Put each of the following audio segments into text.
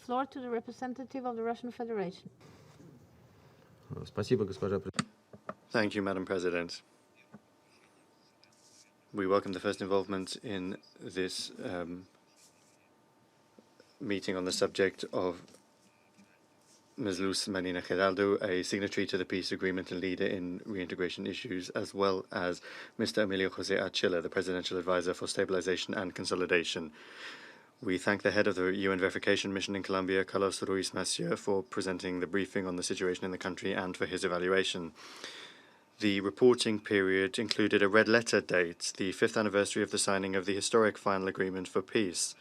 floor to the representative of the Russian Federation. Thank you, Madam President. We welcome the first involvement in this meeting on the subject of Ms. Luz Marina Geraldo, a signatory to the peace agreement and leader in reintegration issues, as well as Mr. Emilio José Achilla, the Presidential Advisor for Stabilization and Consolidation. We thank the head of the UN verification mission in Colombia, Carlos Ruiz Massieu, for presenting the briefing on the situation in the country and for his evaluation. The reporting period included a red letter date, the 5th anniversary of the signing of the historic final agreement for peace.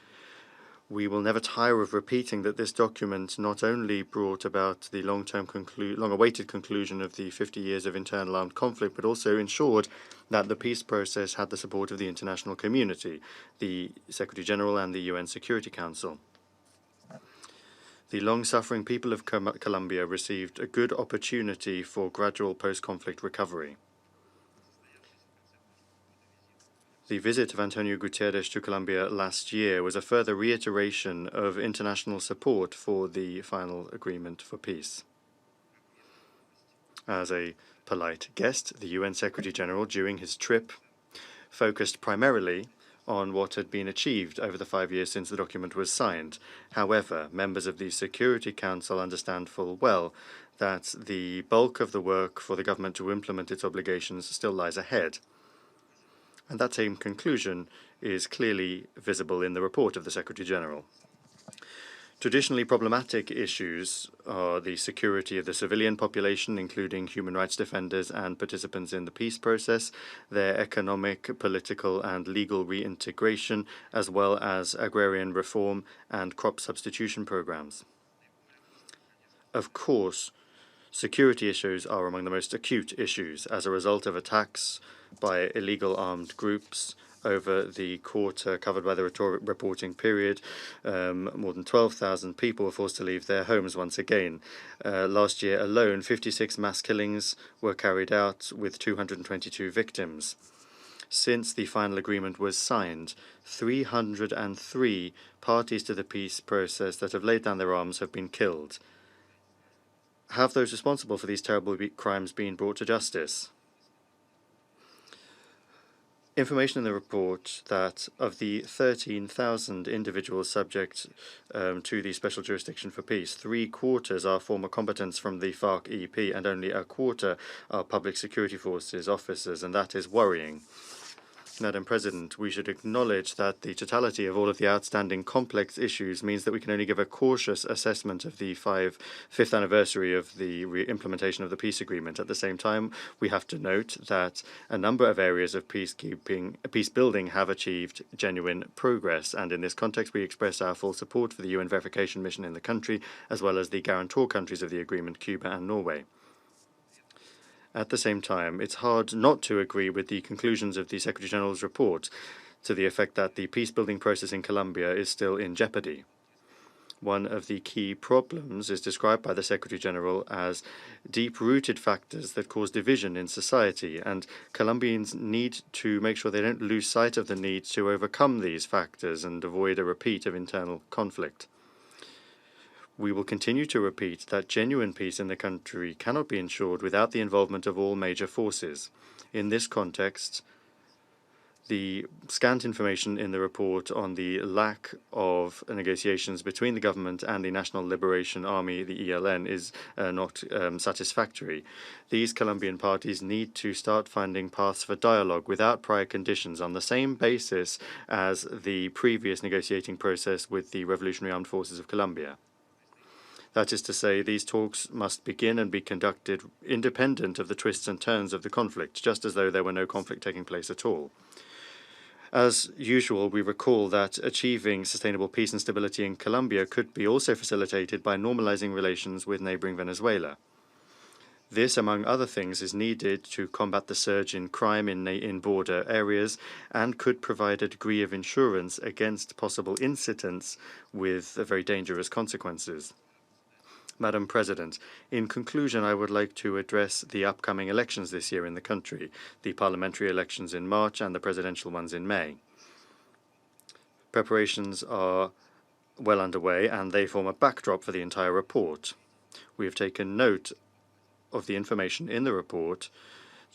We will never tire of repeating that this document not only brought about the long-awaited conclusion of the 50 years of internal armed conflict, but also ensured that the peace process had the support of the international community, the Secretary-General and the UN Security Council. The long-suffering people of Colombia received a good opportunity for gradual post-conflict recovery. The visit of Antonio Guterres to Colombia last year was a further reiteration of international support for the final agreement for peace. As a polite guest, the UN Secretary-General, during his trip, focused primarily on what had been achieved over the 5 years since the document was signed. However, members of the Security Council understand full well that the bulk of the work for the government to implement its obligations still lies ahead. And that same conclusion is clearly visible in the report of the Secretary-General. Traditionally problematic issues are the security of the civilian population, including human rights defenders and participants in the peace process, their economic, political, and legal reintegration, as well as agrarian reform and crop substitution programs. Of course, security issues are among the most acute issues as a result of attacks by illegal armed groups over the quarter covered by the reporting period. More than 12,000 people were forced to leave their homes once again. Last year alone, 56 mass killings were carried out with 222 victims. Since the final agreement was signed, 303 parties to the peace process that have laid down their arms have been killed. Have those responsible for these terrible crimes been brought to justice? Information in the report that of the 13,000 individuals subject to the Special Jurisdiction for Peace, 3/4 are former combatants from the FARC-EP and only 1/4 are public security forces officers, and that is worrying. Madam President, we should acknowledge that the totality of all of the outstanding complex issues means that we can only give a cautious assessment of the 5th anniversary of the implementation of the peace agreement. At the same time, we have to note that a number of areas of peace building have achieved genuine progress, and in this context we express our full support for the UN verification mission in the country, as well as the guarantor countries of the agreement, Cuba and Norway. At the same time, it's hard not to agree with the conclusions of the Secretary-General's report to the effect that the peace-building process in Colombia is still in jeopardy. One of the key problems is described by the Secretary-General as deep-rooted factors that cause division in society, and Colombians need to make sure they don't lose sight of the need to overcome these factors and avoid a repeat of internal conflict. We will continue to repeat that genuine peace in the country cannot be ensured without the involvement of all major forces. In this context, the scant information in the report on the lack of negotiations between the government and the National Liberation Army, the ELN, is not satisfactory. These Colombian parties need to start finding paths for dialogue without prior conditions on the same basis as the previous negotiating process with the Revolutionary Armed Forces of Colombia. That is to say, these talks must begin and be conducted independent of the twists and turns of the conflict, just as though there were no conflict taking place at all. As usual, we recall that achieving sustainable peace and stability in Colombia could be also facilitated by normalizing relations with neighboring Venezuela. This, among other things, is needed to combat the surge in crime in border areas and could provide a degree of insurance against possible incidents with very dangerous consequences. Madam President, in conclusion, I would like to address the upcoming elections this year in the country, the parliamentary elections in March and the presidential ones in May. Preparations are well underway, and they form a backdrop for the entire report. We have taken note of the information in the report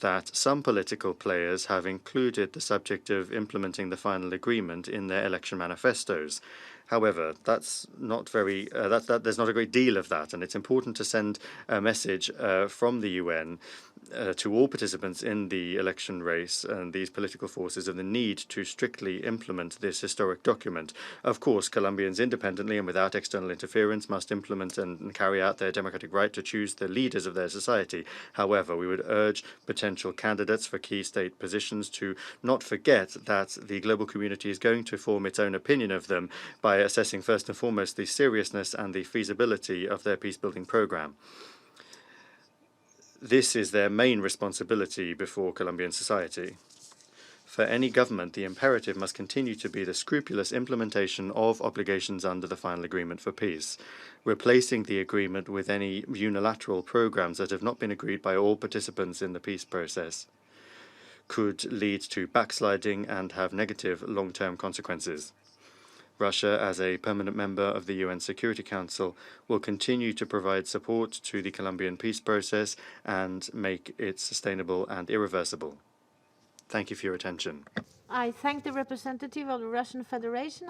that some political players have included the subject of implementing the final agreement in their election manifestos. However, that's not very. There's not a great deal of that, and it's important to send a message from the UN to all participants in the election race and these political forces of the need to strictly implement this historic document. Of course, Colombians independently and without external interference must implement and carry out their democratic right to choose the leaders of their society. However, we would urge potential candidates for key state positions to not forget that the global community is going to form its own opinion of them by assessing first and foremost the seriousness and the feasibility of their peace-building program. This is their main responsibility before Colombian society. For any government, the imperative must continue to be the scrupulous implementation of obligations under the final agreement for peace, replacing the agreement with any unilateral programs that have not been agreed by all participants in the peace process could lead to backsliding and have negative long-term consequences. Russia, as a permanent member of the UN Security Council, will continue to provide support to the Colombian peace process and make it sustainable and irreversible. Thank you for your attention. I thank the representative of the Russian Federation.